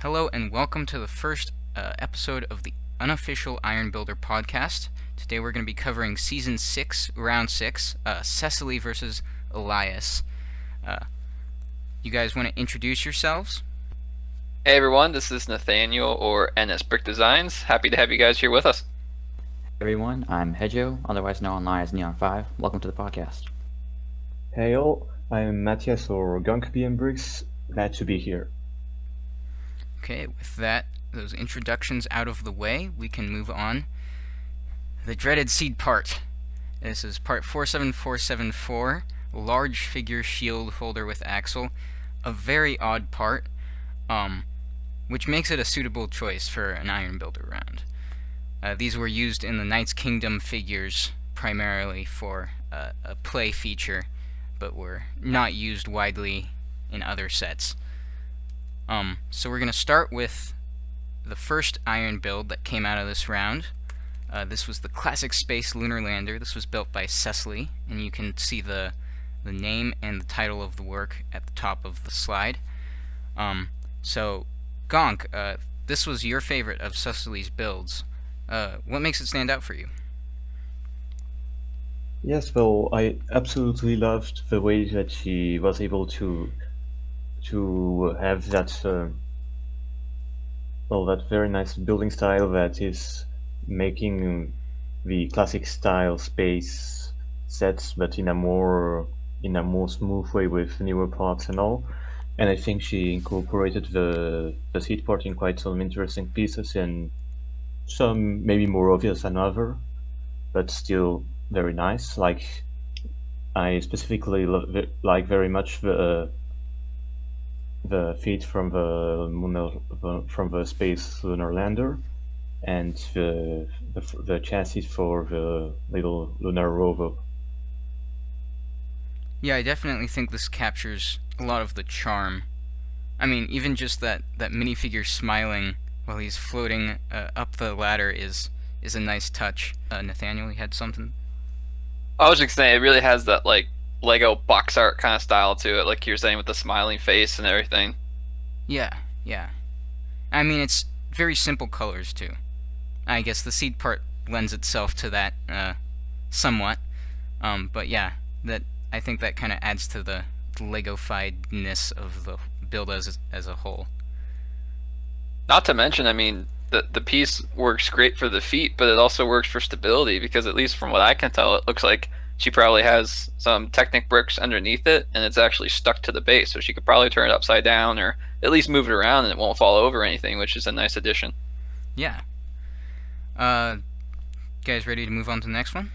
Hello and welcome to the first episode of the Unofficial Iron Builder podcast. Today we're going to be covering Season 6, Round 6, Cecilie versus Elias. You guys want to introduce yourselves? Hey everyone, this is Nathaniel or NSBrickDesigns. Happy to have you guys here with us. Everyone, I'm Hejjo, otherwise known online as Neon5. Welcome to the podcast. Hey all, I'm Mathias or GonkBMBrix. Glad to be here. Okay, with those introductions out of the way, we can move on. The dreaded seed part. This is part 47474, large figure shield holder with axle. A very odd part, which makes it a suitable choice for an Iron Builder round. These were used in the Knights Kingdom figures primarily for a play feature, but were not used widely in other sets. So we're going to start with the first Iron build that came out of this round. This was the Classic Space Lunar Lander. This was built by Cecilie, and you can see the name and the title of the work at the top of the slide. So, Gonk, this was your favorite of Cecilie's builds. What makes it stand out for you? Yes, well, I absolutely loved the way that she was able to have that that very nice building style that is making the classic style space sets, but in a more smooth way with newer parts and all. And I think she incorporated the seed part in quite some interesting pieces, and some maybe more obvious than other, but still very nice. Like, I specifically like very much the feat from the space lunar lander, and the chassis for the little lunar rover. Yeah, I definitely think this captures a lot of the charm. I mean, even just that minifigure smiling while he's floating up the ladder is a nice touch. Nathaniel, you had something? I was just saying, it really has that like Lego box art kind of style to it, like you were saying with the smiling face and everything. Yeah. I mean, it's very simple colors too. I guess the seed part lends itself to that somewhat. But yeah, I think that kind of adds to the Lego-fiedness of the build as a whole. Not to mention, I mean, the piece works great for the feet, but it also works for stability because at least from what I can tell, it looks like she probably has some Technic bricks underneath it, and it's actually stuck to the base, so she could probably turn it upside down or at least move it around and it won't fall over or anything, which is a nice addition. Yeah. Guys ready to move on to the next one?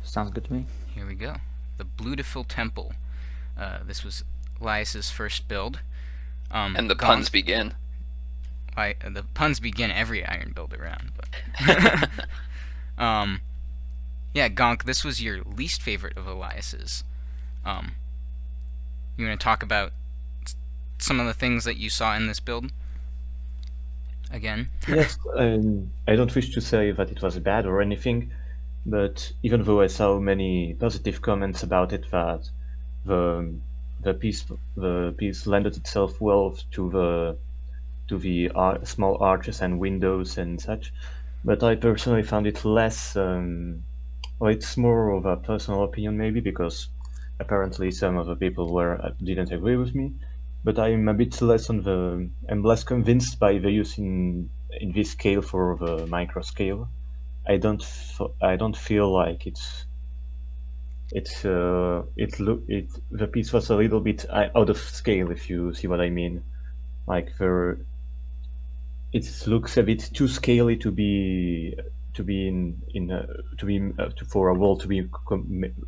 Sounds good to me. Here we go. The Blutiful Temple. This was Elias's first build. And the puns begin. The puns begin every Iron Builder round. But yeah, Gonk, this was your least favorite of Elias's. You want to talk about some of the things that you saw in this build? Again? Yes, I don't wish to say that it was bad or anything, but even though I saw many positive comments about it, that the piece lended itself well to the small arches and windows and such, but I personally found it less. Well, it's more of a personal opinion maybe, because apparently some of the people didn't agree with me. But I'm a bit less I'm less convinced by the use in this scale for the micro scale. I don't feel like the piece was a little bit out of scale, if you see what I mean. Like, it looks a bit too scaly for a wall to be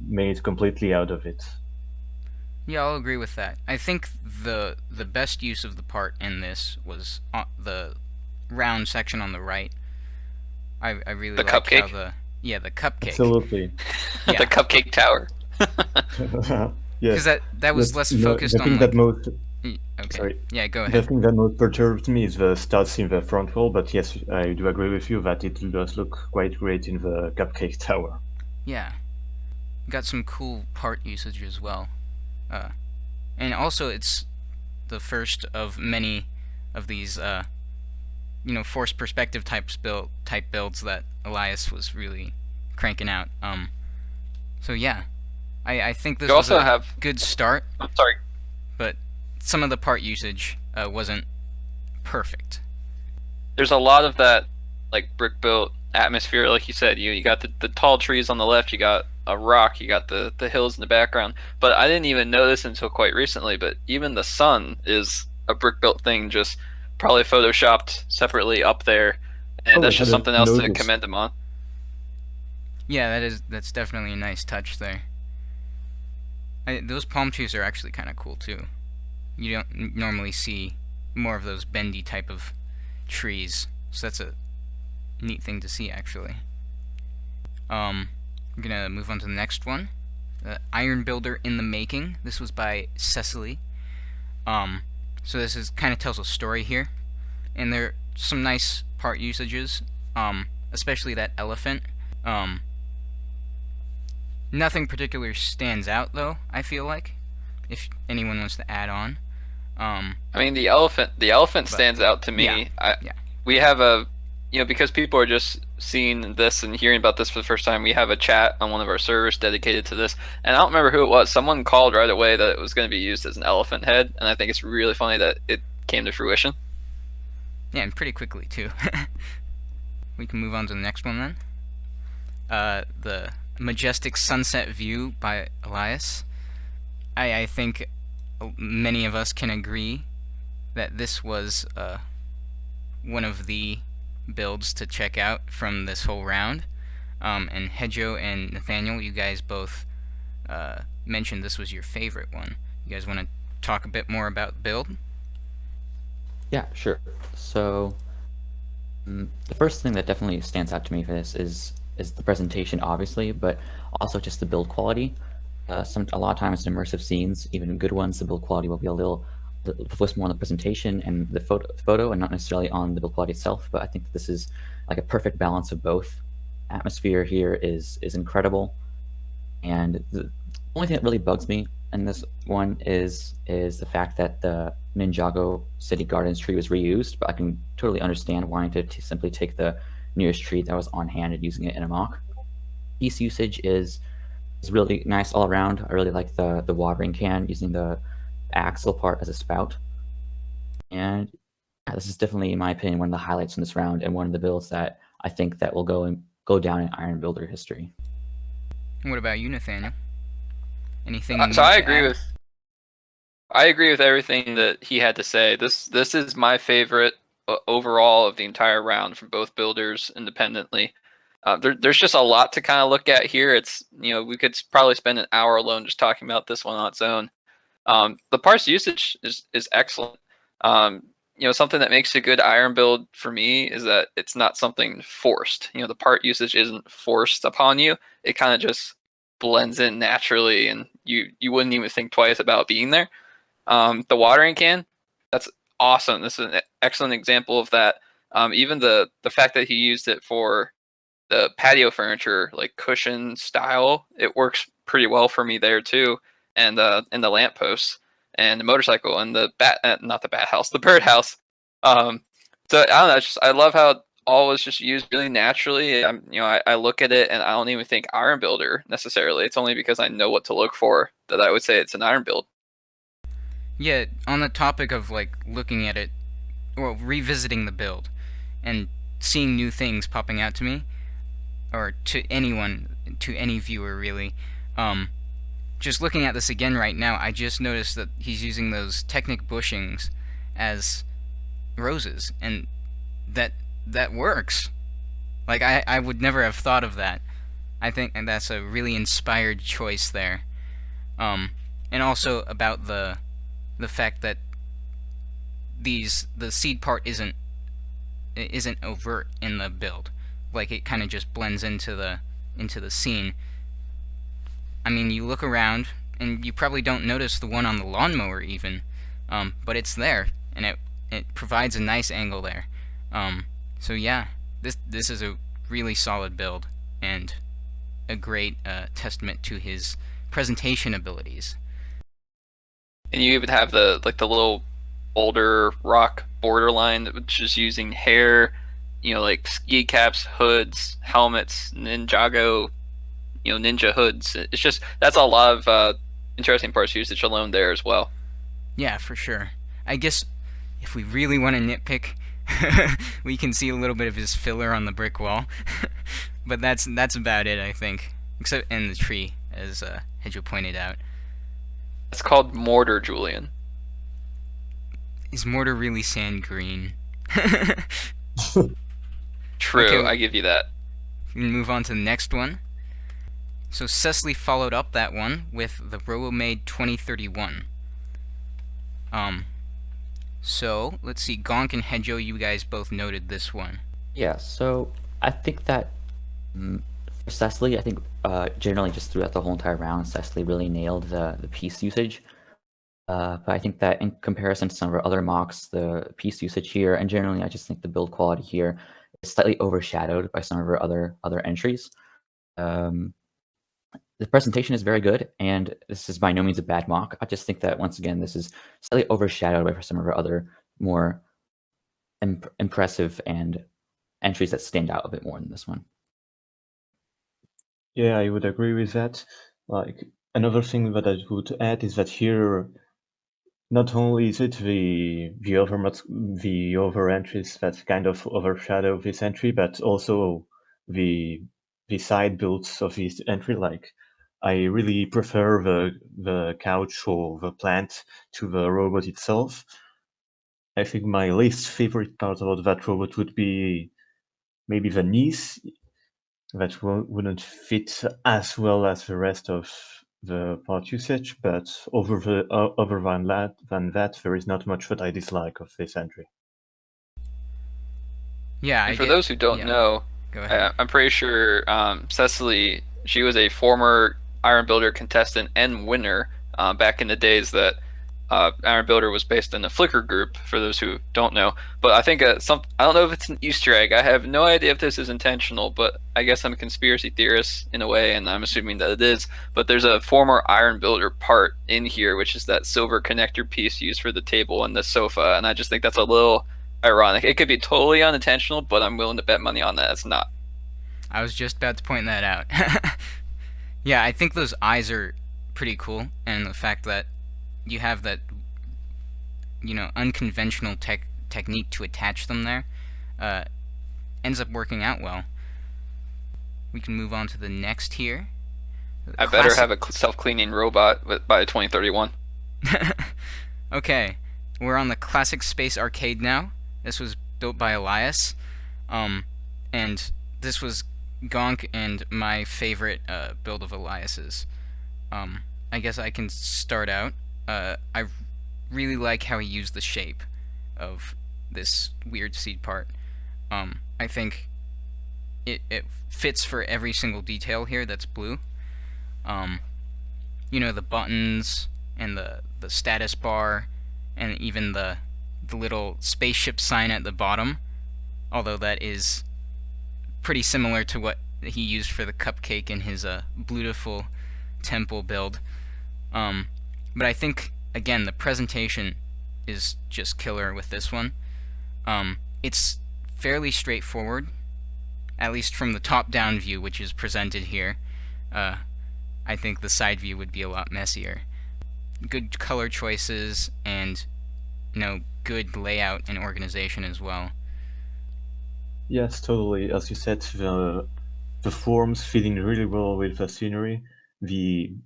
made completely out of it. Yeah, I'll agree with that. I think the best use of the part in this was the round section on the right. I really like cupcake? how the cupcake. Absolutely. Yeah. The cupcake tower. Yes. Because that was less focused the thing on that most okay. Sorry. Yeah, go The ahead. thing that most perturbed me is the studs in the front wall, but yes, I do agree with you that it does look quite great in the cupcake tower. Yeah. Got some cool part usage as well. And also it's the first of many of these forced perspective type builds that Elias was really cranking out. So yeah, I think this You was also a have. good start, I'm sorry. but some of the part usage wasn't perfect. There's a lot of that like brick built atmosphere, like you said. You got the tall trees on the left, you got a rock, you got the hills in the background. But I didn't even know this until quite recently, but even the sun is a brick built thing, just probably photoshopped separately up there, and Oh, that's I just hadn't something else to noticed. commend him on. Yeah, that's definitely a nice touch there. Those palm trees are actually kind of cool too. You don't normally see more of those bendy type of trees, so that's a neat thing to see actually. I'm gonna move on to the next one. Iron Builder in the Making. This was by Cecilie. So this is kind of tells a story here, and there are some nice part usages, especially that elephant. Nothing particular stands out though, I feel like, if anyone wants to add on. I mean, the elephant stands out to me. Yeah. We have a, because people are just seeing this and hearing about this for the first time, we have a chat on one of our servers dedicated to this, and I don't remember who it was. Someone called right away that it was going to be used as an elephant head, and I think it's really funny that it came to fruition. Yeah, and pretty quickly too. We can move on to the next one then. The Majestic Sunset View by Elias. I think many of us can agree that this was one of the builds to check out from this whole round. And Hejjo and Nathaniel, you guys both mentioned this was your favorite one. You guys want to talk a bit more about the build? Yeah, sure. So the first thing that definitely stands out to me for this is the presentation, obviously, but also just the build quality. A lot of times in immersive scenes, even good ones, the build quality will be a little focus more on the presentation and the photo and not necessarily on the build quality itself. But I think that this is like a perfect balance of both. Atmosphere here is incredible, and the only thing that really bugs me in this one is the fact that the Ninjago City Gardens tree was reused. But I can totally understand wanting to simply take the nearest tree that was on hand and using it in a mock. Piece usage is really nice all around. I really like the watering can using the axle part as a spout. And yeah, this is definitely, in my opinion, one of the highlights in this round and one of the builds that I think that will go down in Iron Builder history. What about you, Nathaniel? Anything? So I agree with everything that he had to say. This is my favorite overall of the entire round from both builders independently. There's just a lot to kind of look at here. It's we could probably spend an hour alone just talking about this one on its own. The parts usage is excellent. Something that makes a good iron build for me is that it's not something forced. The part usage isn't forced upon you. It kind of just blends in naturally, and you wouldn't even think twice about being there. The watering can, that's awesome. This is an excellent example of that. Even the fact that he used it for the patio furniture, like cushion style, it works pretty well for me there too. And the lampposts and the motorcycle and the not the bat house, the bird house. So I don't know. I love how all was just used really naturally. I look at it and I don't even think iron builder necessarily. It's only because I know what to look for that I would say it's an iron build. Yeah, on the topic of like looking at it, well, revisiting the build and seeing new things popping out to me, or to anyone, to any viewer really, just looking at this again right now, I just noticed that he's using those Technic bushings as roses, and that works. Like, I would never have thought of that. I think and that's a really inspired choice there. And also about the fact that the seed part isn't overt in the build. Like, it kind of just blends into the scene. I mean, you look around and you probably don't notice the one on the lawnmower even, but it's there, and it provides a nice angle there. So yeah, this is a really solid build and a great testament to his presentation abilities. And you even have the little boulder rock borderline, which is using hair, like ski caps, hoods, helmets, Ninjago, ninja hoods. It's just that's a lot of interesting parts usage alone there as well. Yeah, for sure. I guess if we really want to nitpick, we can see a little bit of his filler on the brick wall. But that's about it, I think. Except in the tree, as Hejjo pointed out. It's called mortar, Julian. Is mortar really sand green? True, Okay. I give you that. We can move on to the next one. So Cecilie followed up that one with the RoboMade 2031. So let's see, Gonk and Hejjo, you guys both noted this one. Yeah, so I think that for Cecilie, I think generally just throughout the whole entire round, Cecilie really nailed the piece usage. But I think that in comparison to some of our other mocks, the piece usage here, and generally I just think the build quality here is slightly overshadowed by some of our other entries. The presentation is very good, and this is by no means a bad mock. I just think that, once again, this is slightly overshadowed by some of our other more impressive and entries that stand out a bit more than this one. Yeah, I would agree with that. Like, another thing that I would add is that here, not only is it the other entries that kind of overshadow this entry, but also the side builds of this entry. Like, I really prefer the couch or the plant to the robot itself. I think my least favorite part about that robot would be maybe the knees that wouldn't fit as well as the rest of the part usage, but other than that, there is not much that I dislike of this entry. Yeah, And for those who don't know, Go ahead. I'm pretty sure Cecilie, she was a former Iron Builder contestant and winner back in the days that Iron Builder was based in the Flickr group, for those who don't know. But I think I don't know if it's an Easter egg. I have no idea if this is intentional, but I guess I'm a conspiracy theorist in a way, and I'm assuming that it is. But there's a former Iron Builder part in here, which is that silver connector piece used for the table and the sofa, and I just think that's a little ironic. It could be totally unintentional, but I'm willing to bet money on that it's not. I was just about to point that out. Yeah, I think those eyes are pretty cool, and the fact that you have that, unconventional technique to attach them there ends up working out well. We can move on to the next here. I better have a self-cleaning robot by 2031. Okay, we're on the classic space arcade now. This was built by Elias, and this was Gonk and my favorite build of Elias's. I guess I can start out. I really like how he used the shape of this weird seed part. I think it fits for every single detail here that's blue. The buttons and the status bar and even the little spaceship sign at the bottom, although that is pretty similar to what he used for the cupcake in his beautiful temple build. But I think, again, the presentation is just killer with this one. It's fairly straightforward, at least from the top-down view, which is presented here. I think the side view would be a lot messier. Good color choices and, good layout and organization as well. Yes, totally. As you said, the forms fitting really well with the scenery. The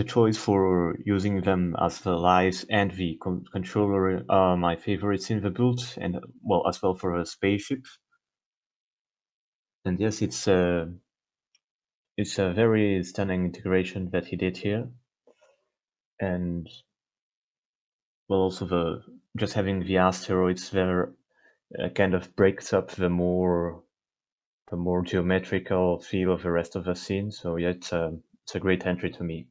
choice for using them as the lights and the controller are my favorites in the build, and well, as well for a spaceship. And yes, it's a very stunning integration that he did here. And well, also just having the asteroids there kind of breaks up the more geometrical feel of the rest of the scene. So yeah, it's a great entry to me.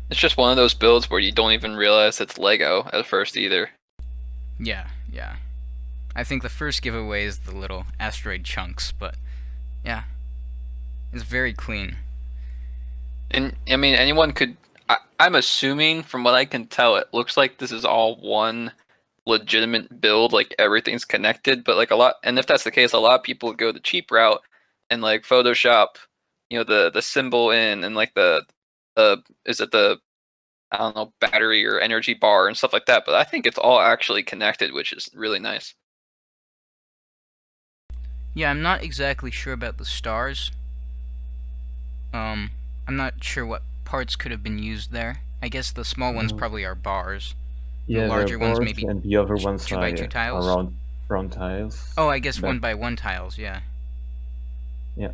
It's just one of those builds where you don't even realize it's Lego at first either. Yeah. I think the first giveaway is the little asteroid chunks, but yeah, it's very clean. And I mean, anyone could. I'm assuming, from what I can tell, it looks like this is all one legitimate build, like everything's connected. But like and if that's the case, a lot of people go the cheap route and like Photoshop, the symbol in and like the is it the, I don't know, battery or energy bar and stuff like that. But I think it's all actually connected, which is really nice. Yeah, I'm not exactly sure about the stars. I'm not sure what parts could have been used there. I guess the small ones probably are bars. Yeah, The there are larger ones boards, maybe and the other ones 2 by 2 are tiles. round tiles. Oh, I guess But 1 by 1 tiles, yeah. yeah,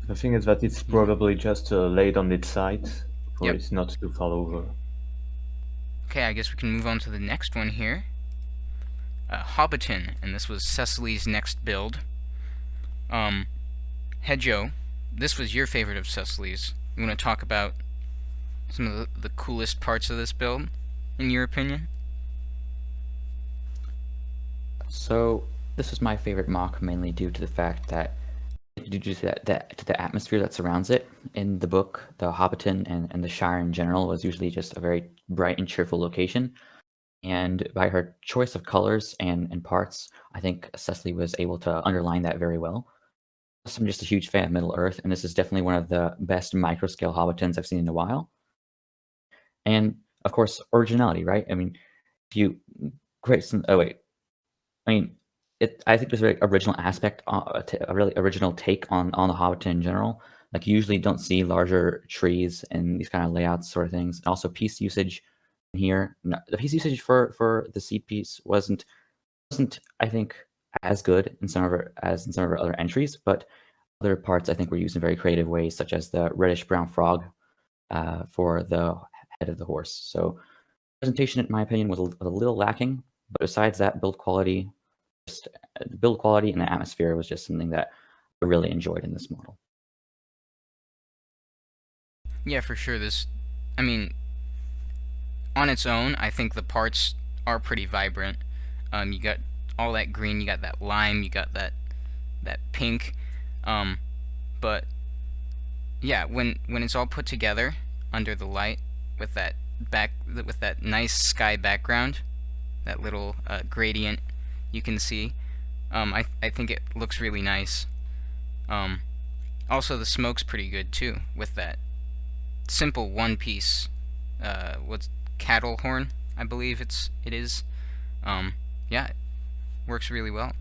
the thing is that it's probably just laid on its side for Yep. it not to fall over. Okay, I guess we can move on to the next one here. Hobbiton, and this was Cecilie's next build. Hejjo, this was your favorite of Cecilie's. You want to talk about some of the coolest parts of this build, in your opinion? So this was my favorite mock, mainly due to the fact that due to the atmosphere that surrounds it. In the book, the Hobbiton and the Shire in general was usually just a very bright and cheerful location. And by her choice of colors and parts, I think Cecily was able to underline that very well. Plus, I'm just a huge fan of Middle Earth, and this is definitely one of the best micro-scale Hobbitons I've seen in a while. And of course, originality, right? I mean, if you create some, I mean, I think there's a very original aspect, a really original take on the Hobbiton in general. Like, you usually don't see larger trees and these kind of layouts sort of things. And also, piece usage here. No, the piece usage for the seed piece wasn't I think as good in some of our other entries, but other parts I think were used in very creative ways, such as the reddish brown frog for the head of the horse. So presentation, in my opinion, was a little lacking, but besides that, build quality and the atmosphere was just something that I really enjoyed in this model. Yeah, for sure. I mean, on its own, I think the parts are pretty vibrant. You got all that green, you got that lime, you got that pink. But yeah, when it's all put together under the light with that nice sky background, that little gradient you can see, I think it looks really nice. Also, the smoke's pretty good too, with that simple one-piece, what's cattle horn, I believe it is. Yeah, it works really well.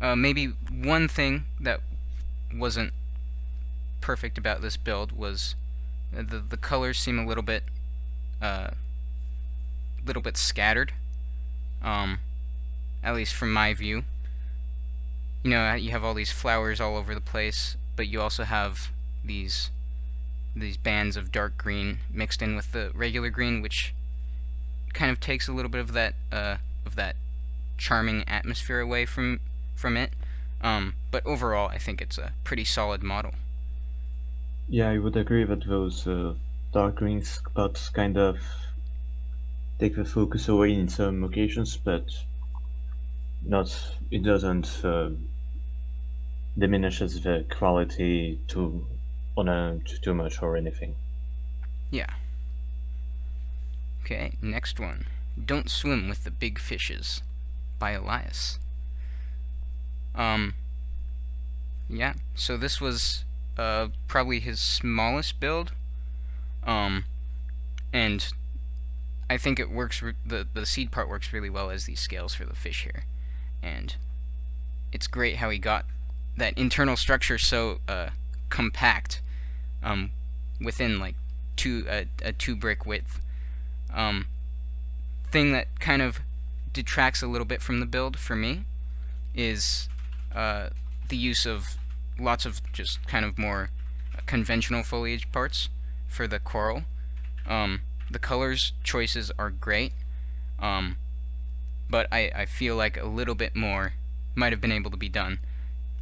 Maybe one thing that wasn't perfect about this build was the colors seem a little bit scattered. At least from my view. You know, you have all these flowers all over the place, but you also have these bands of dark green mixed in with the regular green, which kind of takes a little bit of that charming atmosphere away from it. But overall, I think it's a pretty solid model. Yeah, I would agree that those dark green spots kind of take the focus away in some occasions, but it doesn't diminishes the quality too much or anything. Yeah. Okay, next one. Don't Swim with the Big Fishes by Elias. Yeah, so this was probably his smallest build. And I think it works, the seed part works really well as these scales for the fish here. And it's great how he got that internal structure so compact within like a 2 brick width. Thing that kind of detracts a little bit from the build for me is the use of lots of just kind of more conventional foliage parts for the coral. The colors choices are great, but I feel like a little bit more might have been able to be done.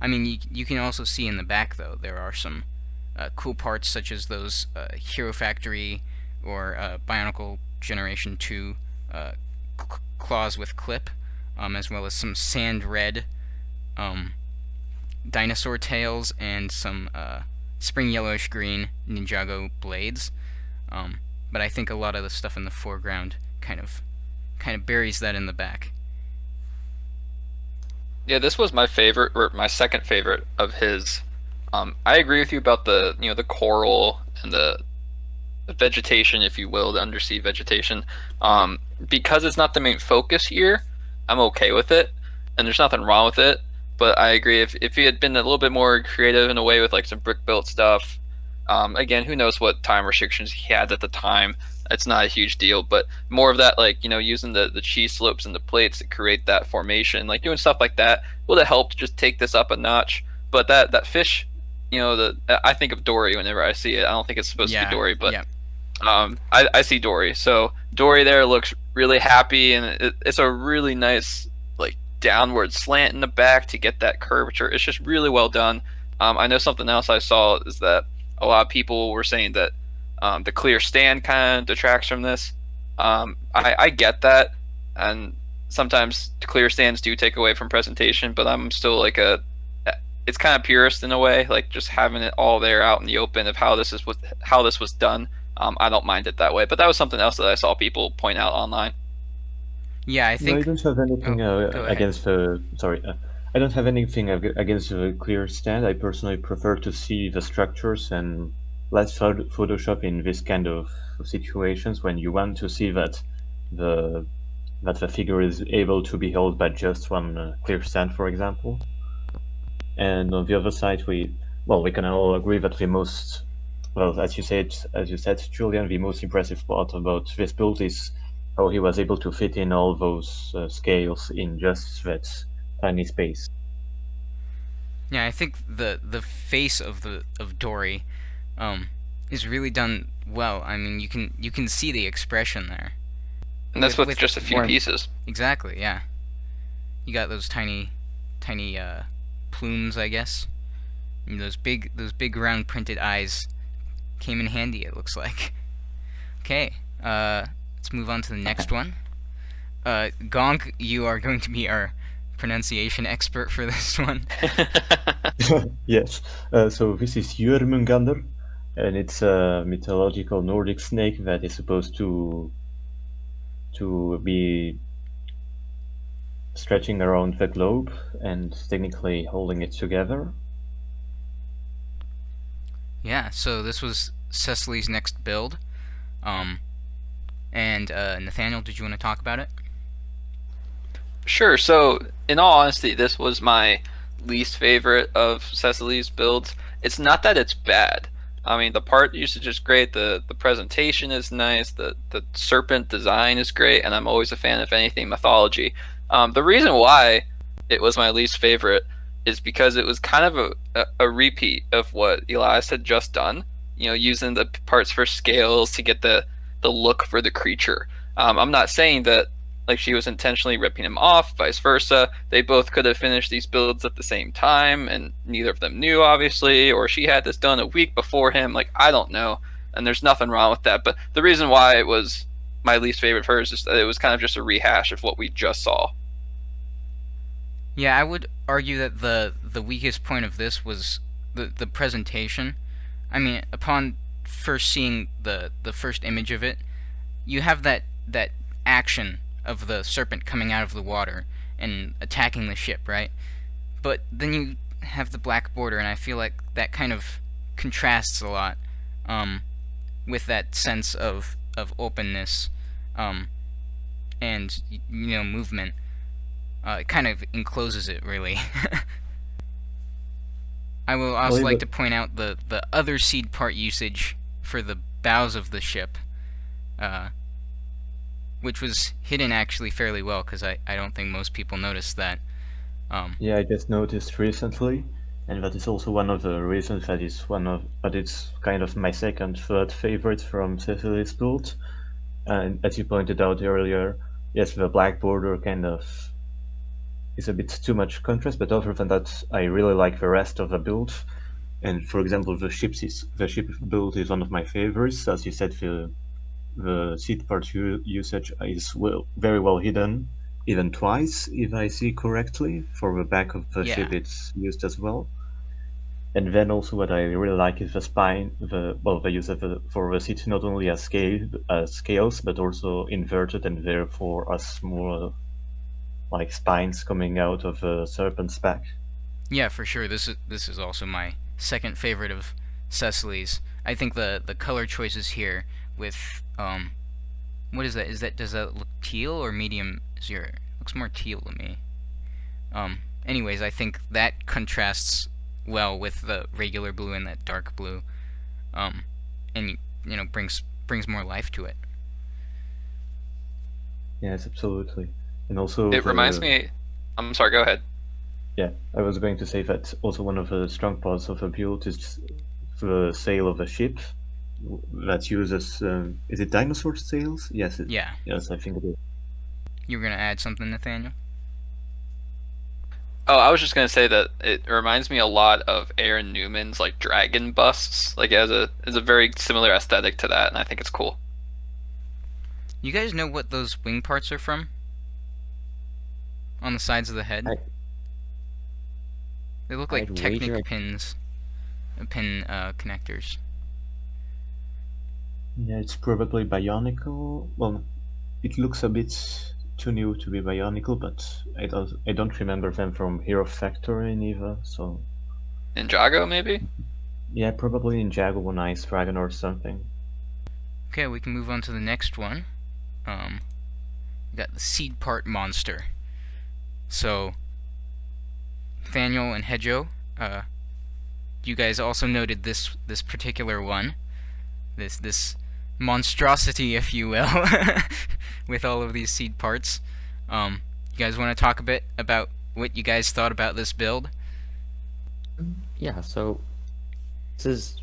I mean, you can also see in the back, though, there are some cool parts such as those Hero Factory or Bionicle Generation 2 claws with clip, as well as some sand red dinosaur tails and some spring yellowish green Ninjago blades. But I think a lot of the stuff in the foreground kind of buries that in the back. Yeah, this was my favorite, or my second favorite of his. I agree with you about the the coral and the vegetation, if you will, the undersea vegetation. Because it's not the main focus here, I'm okay with it, and there's nothing wrong with it. But I agree, if he had been a little bit more creative in a way with like some brick built stuff, again, who knows what time restrictions he had at the time. It's not a huge deal, but more of that, like, using the cheese slopes and the plates to create that formation, like doing stuff like that would have helped just take this up a notch. But that fish, I think of Dory whenever I see it. I don't think it's supposed to be Dory, but yeah. I see Dory. So Dory there looks really happy, and it's a really nice like downward slant in the back to get that curvature. It's just really well done. I know something else I saw is that a lot of people were saying that the clear stand kind of detracts from this. I get that, and sometimes the clear stands do take away from presentation, but I'm still like it's kind of purist in a way, like just having it all there out in the open of how this was done. I don't mind it that way, but that was something else that I saw people point out online. Yeah, I think. No, I don't have anything go ahead. against the. Sorry, I don't have anything against the clear stand. I personally prefer to see the structures and less Photoshop in this kind of situations when you want to see that the figure is able to be held by just one clear stand, for example. And on the other side, we can all agree that as you said, Julian, the most impressive part about this build is how he was able to fit in all those scales in just that tiny space. Yeah, I think the face of Dory is really done well. I mean, you can see the expression there. And that's with just a few pieces. Exactly, yeah. You got those tiny plumes, I guess. And those big round printed eyes came in handy, it looks like. Okay, let's move on to the next one. Gonk, you are going to be our pronunciation expert for this one. Yes, so this is Jörmungandr, and it's a mythological Nordic snake that is supposed to be stretching around the globe and technically holding it together. Yeah, so this was Cecilie's next build. And Nathaniel, did you want to talk about it? Sure. So, in all honesty, this was my least favorite of Cecilie's builds. It's not that it's bad. I mean, the part usage is great. The presentation is nice. The serpent design is great, and I'm always a fan of anything mythology. The reason why it was my least favorite is because it was kind of a repeat of what Elias had just done. Using the parts for scales to get the look for the creature. I'm not saying that like she was intentionally ripping him off, vice versa. They both could have finished these builds at the same time, and neither of them knew, obviously, or she had this done a week before him. Like, I don't know, and there's nothing wrong with that. But the reason why it was my least favorite for her is just that it was kind of just a rehash of what we just saw. Yeah, I would argue that the weakest point of this was the presentation. I mean, upon first seeing the first image of it, you have that action of the serpent coming out of the water and attacking the ship, right? But then you have the black border, and I feel like that kind of contrasts a lot with that sense of openness and movement. It kind of encloses it, really. I will also like to point out the other seed part usage for the bows of the ship, which was hidden actually fairly well, because I don't think most people noticed that. Yeah, I just noticed recently, and that is also one of the reasons that it's kind of my third favorite from Cecilie's build. And as you pointed out earlier, yes, the black border kind of is a bit too much contrast, but other than that, I really like the rest of the build. And for example, the ship build is one of my favorites. As you said, the seed part usage is very well hidden, even twice, if I see correctly. For the back of the ship, it's used as well. And then also what I really like is the spine. The use of for the seats not only as scales, but also inverted, and therefore as more like spines coming out of the serpent's back. Yeah, for sure. This is also my second favorite of Cecilie's. I think the color choices here with what is that? Does that look teal or medium zero? Looks more teal to me. Anyways, I think that contrasts well with the regular blue and that dark blue, and brings more life to it. Yes, absolutely. And also It reminds me. I'm sorry. Go ahead. Yeah, I was going to say that also one of the strong parts of the build is the sail of the ship that uses. Is it dinosaur sails? Yes. Yeah. Yes, I think it is. You were gonna add something, Nathaniel? Oh, I was just gonna say that it reminds me a lot of Aaron Newman's like dragon busts. Like it has a very similar aesthetic to that, and I think it's cool. You guys know what those wing parts are from? On the sides of the head? They look like I'd Technic wager- pins. Pin connectors. Yeah, it's probably Bionicle. Well, it looks a bit too new to be Bionicle, but I don't remember them from Hero Factory neither. So Ninjago, maybe? yeah, probably Ninjago or Ice Dragon or something. Okay, we can move on to the next one. We got the seed part monster. So, Nathaniel and Hejjo, you guys also noted this particular one, this monstrosity, if you will, with all of these seed parts. You guys want to talk a bit about what you guys thought about this build? Yeah, so this is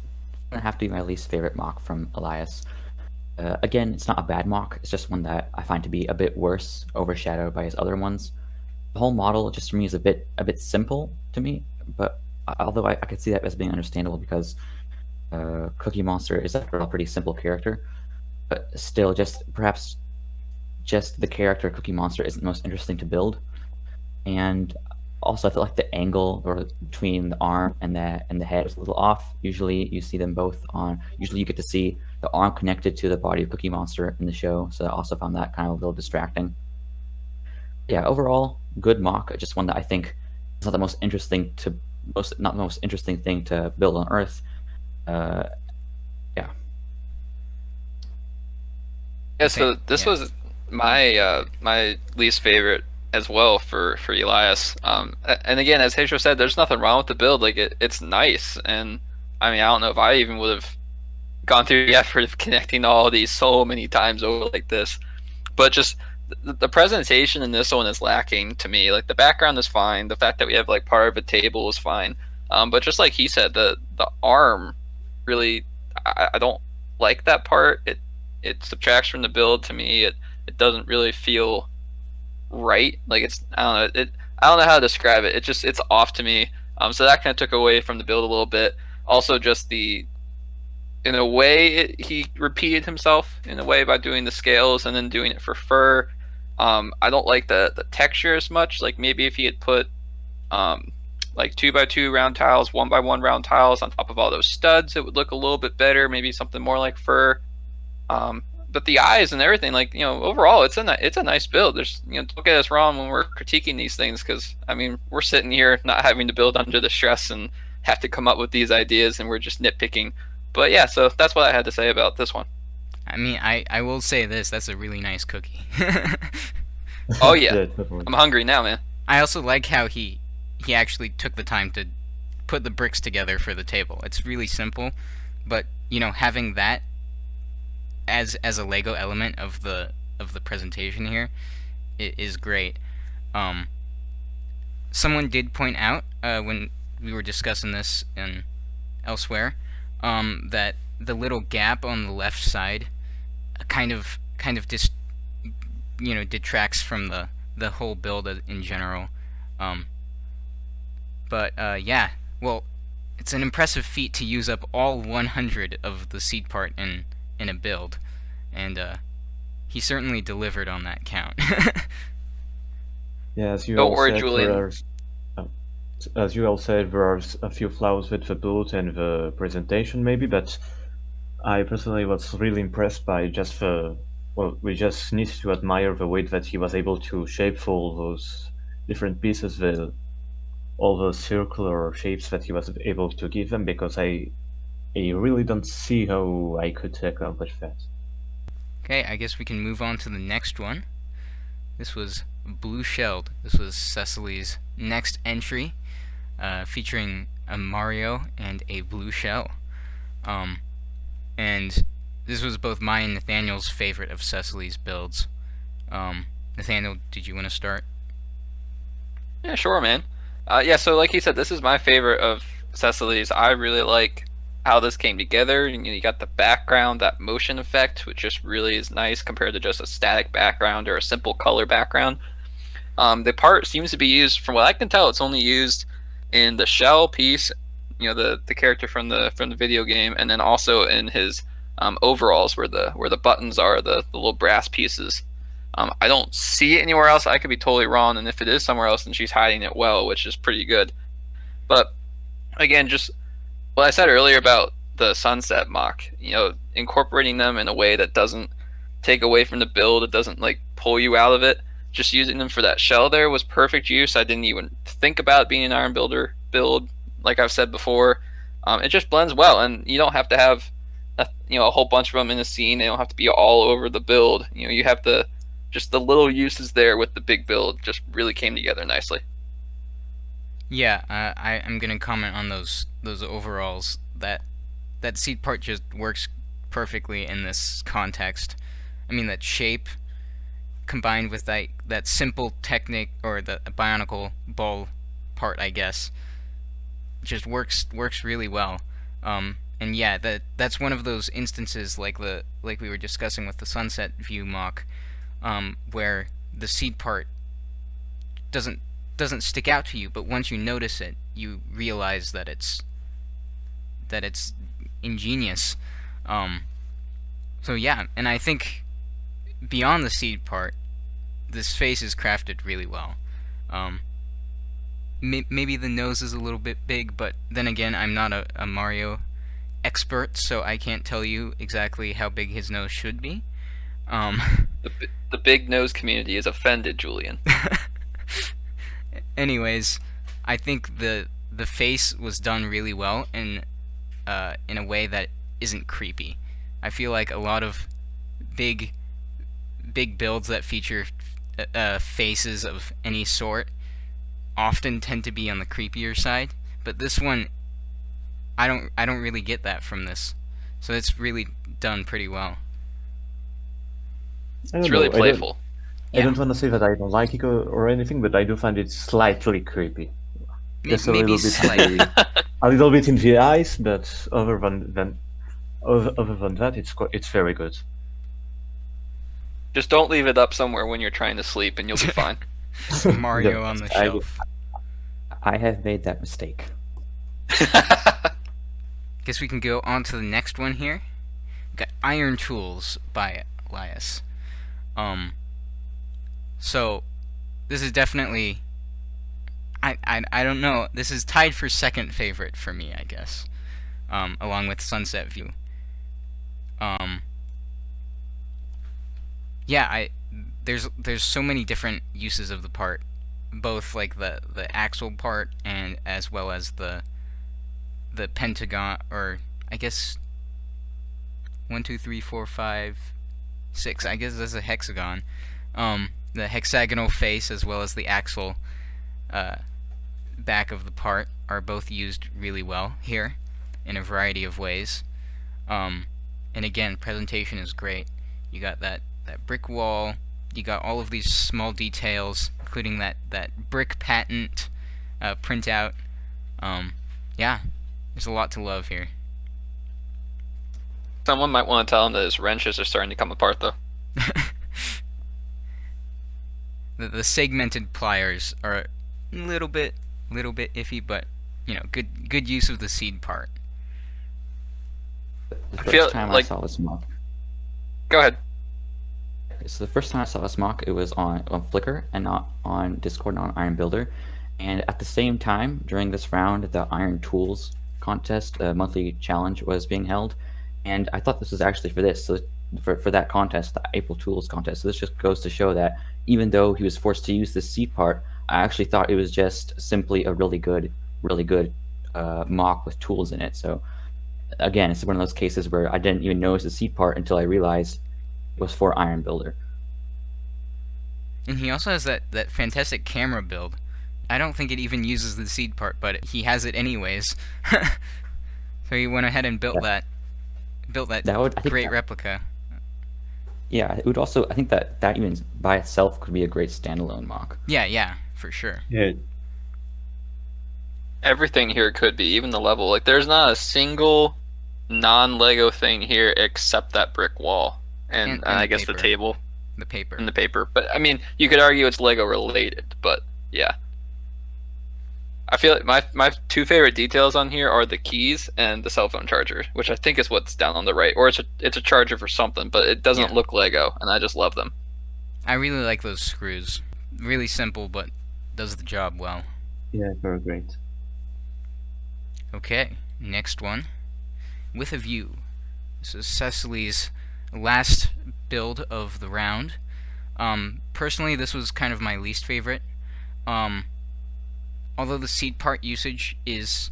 gonna have to be my least favorite mock from Elias. Again, it's not a bad mock, it's just one that I find to be a bit worse, overshadowed by his other ones. The whole model just for me is a bit simple to me, but although I could see that as being understandable because Cookie Monster is after all a pretty simple character, but still perhaps just the character Cookie Monster isn't most interesting to build. And also I feel like the angle or between the arm and the head is a little off. Usually you see them both on, usually you get to see the arm connected to the body of Cookie Monster in the show, so I also found that kind of a little distracting. Yeah, overall, good mock, just one that I think is not the most interesting thing to build on Earth. Yeah, so this was my my least favorite as well for Elias. And again, as Hejjo said, there's nothing wrong with the build. Like it's nice, and I mean, I don't know if I even would have gone through the effort of connecting all these so many times over like this, but just the presentation in this one is lacking to me. Like the background is fine, the fact that we have like part of a table is fine, but just like he said, the arm really, I don't like that part. It subtracts from the build to me. It doesn't really feel right. Like it's, I don't know, I don't know how to describe it. It's off to me. So that kind of took away from the build a little bit. Also, just in a way, he repeated himself in a way by doing the scales and then doing it for fur. I don't like the texture as much. Like maybe if he had put like 2x2 round tiles, 1x1 round tiles on top of all those studs, it would look a little bit better. Maybe something more like fur. But the eyes and everything, like, you know, overall, it's a nice build. There's, you know, don't get us wrong when we're critiquing these things, because I mean, we're sitting here not having to build under the stress and have to come up with these ideas, and we're just nitpicking. But yeah, so that's what I had to say about this one. I mean, I will say this, that's a really nice cookie. Oh yeah, Definitely. I'm hungry now, man. I also like how he actually took the time to put the bricks together for the table. It's really simple, but you know, having that as a Lego element of the presentation here is great. Someone did point out when we were discussing this in elsewhere that the little gap on the left side kind of detracts from the whole build in general. But yeah, well, it's an impressive feat to use up all 100 of the seed part in a build, and he certainly delivered on that count. Yeah, as you Don't all worry, said, Julian. as you all said, there are a few flaws with the build and the presentation, maybe, but I personally was really impressed by just the. Well, we just need to admire the way that he was able to shape all those different pieces, all the circular shapes that he was able to give them, because I really don't see how I could accomplish that. Okay, I guess we can move on to the next one. This was Blue Shelled. This was Cecilie's next entry, featuring a Mario and a blue shell. And this was both my and Nathaniel's favorite of Cecilie's builds. Nathaniel, did you want to start? Yeah, sure, man. Yeah, so like he said, this is my favorite of Cecily's. I really like how this came together. You got the background, that motion effect, which just really is nice compared to just a static background or a simple color background. The part seems to be used, from what I can tell, it's only used in the shell piece, the character from the video game, and then also in his overalls where the buttons are, the little brass pieces. I don't see it anywhere else. I could be totally wrong, and if it is somewhere else, then she's hiding it well, which is pretty good. But again, just what I said earlier about the sunset mock, incorporating them in a way that doesn't take away from the build, it doesn't like pull you out of it. Just using them for that shell there was perfect use. I didn't even think about it being an Iron Builder build, like I've said before. It just blends well, and you don't have to have a whole bunch of them in a scene. They don't have to be all over the build. You have just the little uses there with the big build just really came together nicely. Yeah, I'm gonna comment on those overalls. That seat part just works perfectly in this context. I mean, that shape combined with that simple technique, or the bionicle ball part, I guess, just works really well. And yeah, that's one of those instances like we were discussing with the sunset view mock, where the seed part doesn't stick out to you, but once you notice it, you realize that it's ingenious. So yeah, and I think beyond the seed part, this face is crafted really well. Maybe the nose is a little bit big, but then again, I'm not a Mario expert, so I can't tell you exactly how big his nose should be. The big nose community is offended, Julian. Anyways, I think the face was done really well in a way that isn't creepy. I feel like a lot of big builds that feature faces of any sort often tend to be on the creepier side, but this one, I don't really get that from this, so it's really done pretty well. It's really playful. I don't want to say that I don't like it or anything, but I do find it slightly creepy. Just a Maybe little bit, slightly. a little bit in the eyes, but other than that, it's very good. Just don't leave it up somewhere when you're trying to sleep, and you'll be fine. Mario on the shelf. I have made that mistake. Guess we can go on to the next one here. We've got Iron Tools by Elias. So this is definitely, I don't know, this is tied for second favorite for me, I guess, along with Sunset View. Yeah, there's so many different uses of the part, both like the axle part and as well as the pentagon, or I guess 1, 2, 3, 4, 5, 6. I guess that's a hexagon. The hexagonal face as well as the axle back of the part are both used really well here in a variety of ways. And again, presentation is great. You got that brick wall. You got all of these small details, including that brick patent printout. Yeah, there's a lot to love here. Someone might want to tell him that his wrenches are starting to come apart, though. The segmented pliers are a little bit iffy, but good use of the seed part. The feel first time like- I saw this mock. Go ahead. So the first time I saw this mock, it was on Flickr and not on Discord, not on Iron Builder, And at the same time, during this round, the Iron Tools contest, a monthly challenge, was being held. And I thought this was actually for this, so for that contest, the April Tools contest. So this just goes to show that even though he was forced to use this seed part, I actually thought it was just simply a really good mock with tools in it. So again, it's one of those cases where I didn't even notice the seed part until I realized it was for Iron Builder. And he also has that fantastic camera build. I don't think it even uses the seed part, but he has it anyways. So he went ahead and built that great replica. Yeah, it would also, I think that even by itself could be a great standalone mock. Yeah, for sure. Yeah, Everything here could be, even the level. Like, there's not a single non-Lego thing here except that brick wall. And I guess the table. The paper. And the paper. But, I mean, you could argue it's Lego related, but yeah. I feel like my two favorite details on here are the keys and the cell phone charger, which I think is what's down on the right. Or it's a charger for something, but it doesn't look Lego, and I just love them. I really like those screws. Really simple, but does the job well. yeah, very great. Okay, next one. With a View. This is Cecilie's last build of the round. Personally, this was kind of my least favorite. Although the seed part usage is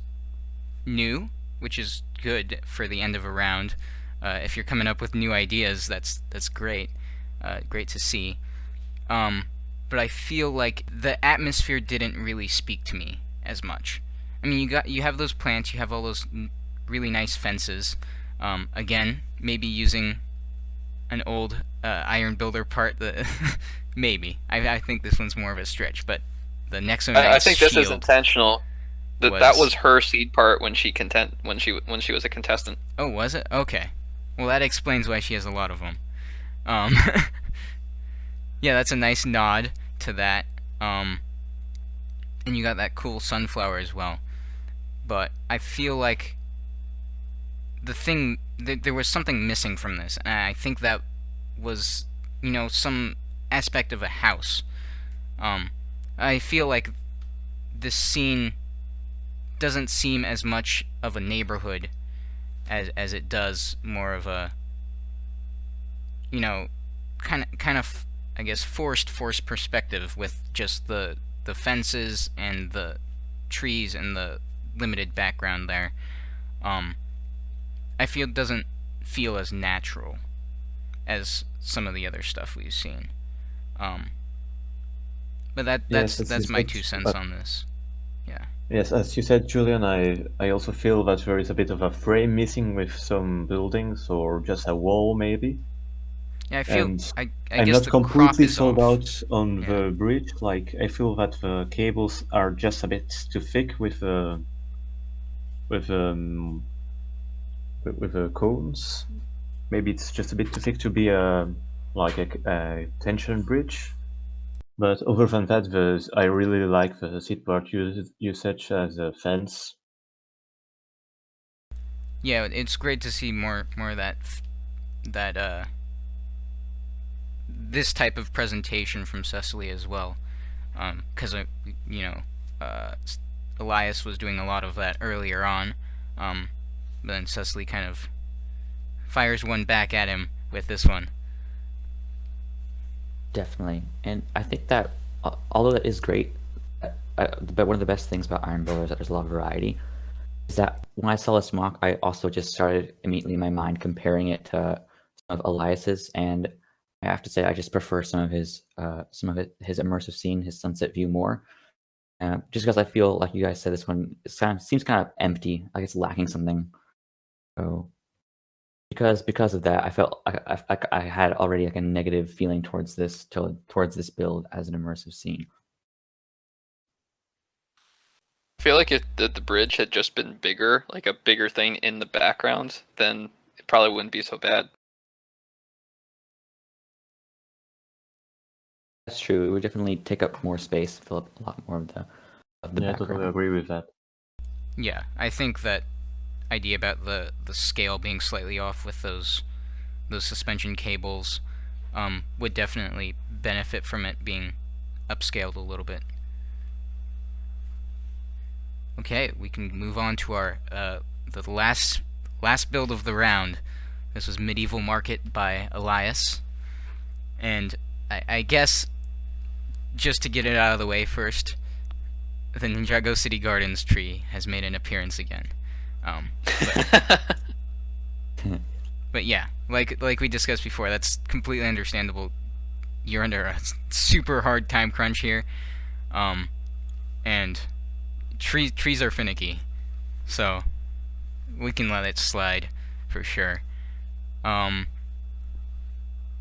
new, which is good for the end of a round. If you're coming up with new ideas, that's great. Great to see. But I feel like the atmosphere didn't really speak to me as much. I mean, you have those plants, you have all those really nice fences. Again, maybe using an old Iron Builder part. Maybe. I think this one's more of a stretch, but the Nexo Knight's I think this is shield intentional. That was her seed part when she was a contestant. Oh, was it? Okay. Well, that explains why she has a lot of them. Yeah, that's a nice nod to that. And you got that cool sunflower as well. But I feel like there was something missing from this, and I think that was, some aspect of a house. I feel like this scene doesn't seem as much of a neighborhood as it does more of a, kind of, I guess, forced perspective with just the fences and the trees and the limited background there. I feel it doesn't feel as natural as some of the other stuff we've seen. But that's my 2 cents on this. Yeah. Yes, as you said, Julian, I also feel that there is a bit of a frame missing with some buildings, or just a wall maybe. Yeah, I feel. And I I'm guess not the crop completely is sold off. out on the bridge. Like, I feel that the cables are just a bit too thick with the cones. Maybe it's just a bit too thick to be like a tension bridge. But other than that, I really like the seat part usage as a fence. Yeah, it's great to see more of that this type of presentation from Cecilie as well, because Elias was doing a lot of that earlier on, but then Cecilie kind of fires one back at him with this one. Definitely, and I think that although that is great, but one of the best things about Iron Builder is that there's a lot of variety. Is that when I saw this mock, I also just started immediately in my mind comparing it to some of Elias's, and I have to say I just prefer some of his immersive scene, his sunset view more. Just because I feel like you guys said, this one seems kind of empty, like it's lacking something. So because of that, I felt I had already like a negative feeling towards this build as an immersive scene. I feel like if the bridge had just been bigger, like a bigger thing in the background, then it probably wouldn't be so bad. That's true. It would definitely take up more space, fill up a lot more of the Yeah, I background. totally agree with that. Yeah, I think that idea about the scale being slightly off with those suspension cables would definitely benefit from it being upscaled a little bit. Okay, we can move on to our the last build of the round. This was Medieval Market by Elias, and I guess just to get it out of the way first, the Ninjago City Gardens tree has made an appearance again. But yeah, like we discussed before, that's completely understandable. You're under a super hard time crunch here, and trees are finicky, so we can let it slide for sure.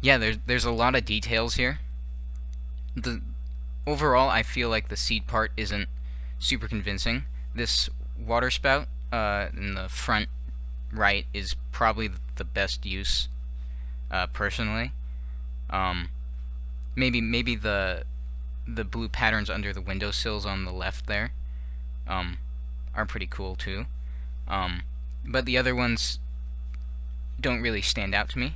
Yeah, there's a lot of details here. Overall, I feel like the seed part isn't super convincing. This water spout in the front right is probably the best use, personally. Maybe the blue patterns under the windowsills on the left there are pretty cool too. But the other ones don't really stand out to me.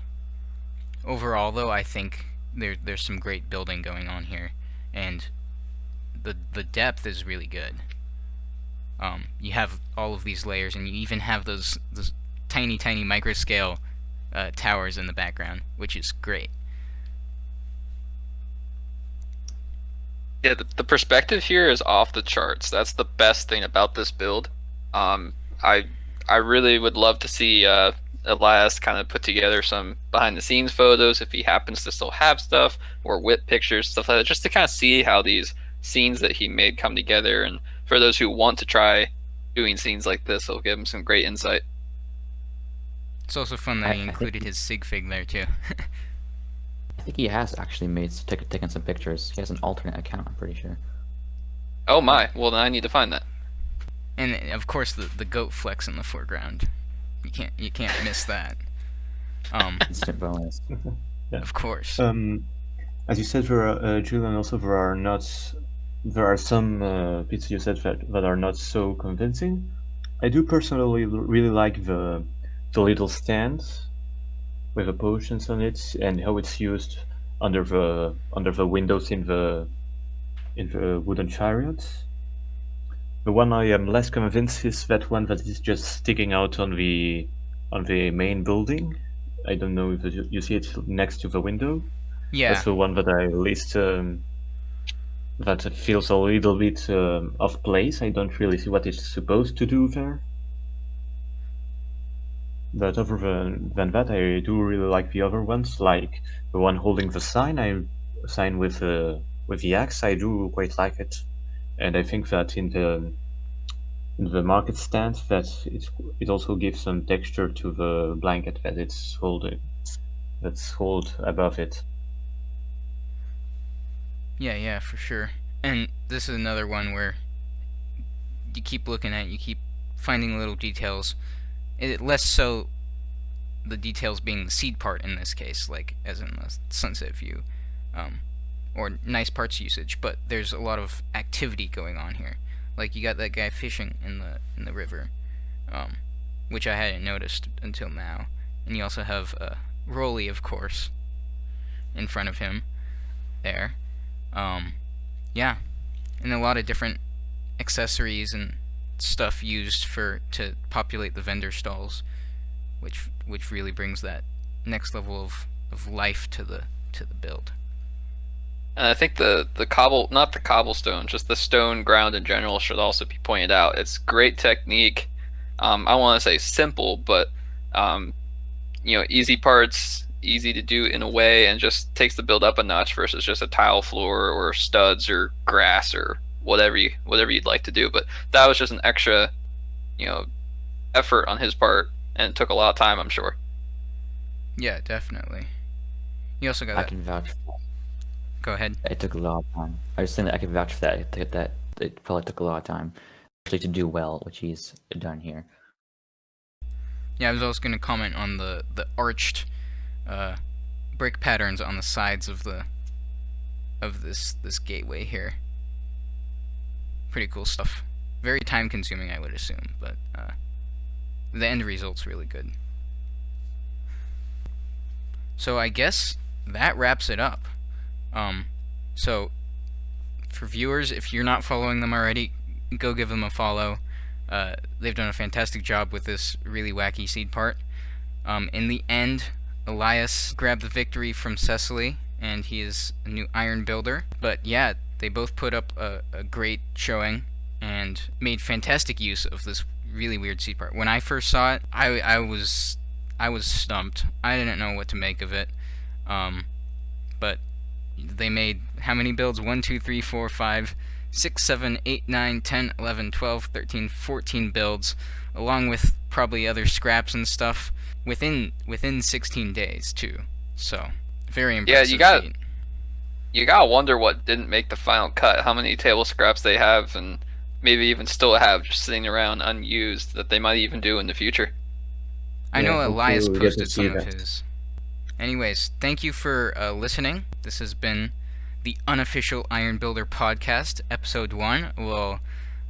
Overall, though, I think there's some great building going on here, and the depth is really good. You have all of these layers, and you even have those tiny micro scale towers in the background, which is great. Yeah, the perspective here is off the charts. That's the best thing about this build. I really would love to see Elias kind of put together some behind the scenes photos if he happens to still have stuff, or whip pictures, stuff like that, just to kind of see how these scenes that he made come together. And for those who want to try doing scenes like this, it'll give him some great insight. It's also fun that he included his sig fig there too. I think he has actually taken some pictures. He has an alternate account, I'm pretty sure. Oh my, well then I need to find that. And of course the goat flex in the foreground. You can't miss that. Instant bonus. Yeah. Of course. As you said, Julian, also there are some pieces you said that are not so convincing. I do personally really like the little stand with the potions on it and how it's used under the windows in the wooden chariots. The one I am less convinced is that one that is just sticking out on the main building. I don't know if you see it next to the window. Yeah. That's the one that I least that feels a little bit off place. I don't really see what it's supposed to do there. But other than that, I do really like the other ones, like the one holding the sign with the axe. I do quite like it, and I think that in the market stand, that it also gives some texture to the blanket that it's holding, that's held above it. Yeah, for sure. And this is another one where you keep looking at it, you keep finding little details. Less so the details being the seed part in this case, like as in the sunset view, or nice parts usage, but there's a lot of activity going on here. Like you got that guy fishing in the river, which I hadn't noticed until now. And you also have Rolly, of course, in front of him there. Yeah, and a lot of different accessories and stuff used to populate the vendor stalls, which really brings that next level of life to the build. And I think not the cobblestone, just the stone ground in general should also be pointed out. It's great technique. I want to say simple, but easy parts, easy to do in a way, and just takes the build up a notch versus just a tile floor or studs or grass or whatever you'd like to do. But that was just an extra, effort on his part, and it took a lot of time, I'm sure. Yeah, definitely. You also got I can vouch for that. Go ahead. It took a lot of time. I was saying that I can vouch for that. It probably took a lot of time, actually, to do well, which he's done here. Yeah, I was also going to comment on the arched brick patterns on the sides of this gateway here. Pretty cool stuff. Very time consuming, I would assume, but the end result's really good. So I guess that wraps it up. So for viewers, if you're not following them already, go give them a follow. They've done a fantastic job with this really wacky seed part. In the end, Elias grabbed the victory from Cecilie, and he is a new iron builder. But yeah, they both put up a great showing and made fantastic use of this really weird seed part. When I first saw it, I was stumped. I didn't know what to make of it. But they made how many builds? 1, 2, 3, 4, 5, 6, 7, 8, 9, 10, 11, 12, 13, 14 builds, along with probably other scraps and stuff within 16 days too. So very impressive. Yeah, you gotta wonder what didn't make the final cut. How many table scraps they have, and maybe even still have just sitting around unused that they might even do in the future. I know Yeah, Elias hopefully we'll get to posted see some of that. his. Anyways, thank you for listening. This has been the Unofficial Iron Builder Podcast, Episode 1. We'll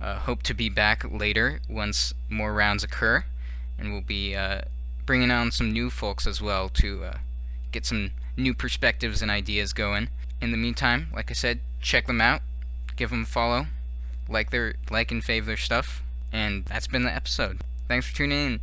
hope to be back later once more rounds occur, and we'll be bringing on some new folks as well to get some new perspectives and ideas going. In the meantime, like I said, check them out, give them a follow, like and fave their stuff, and that's been the episode. Thanks for tuning in.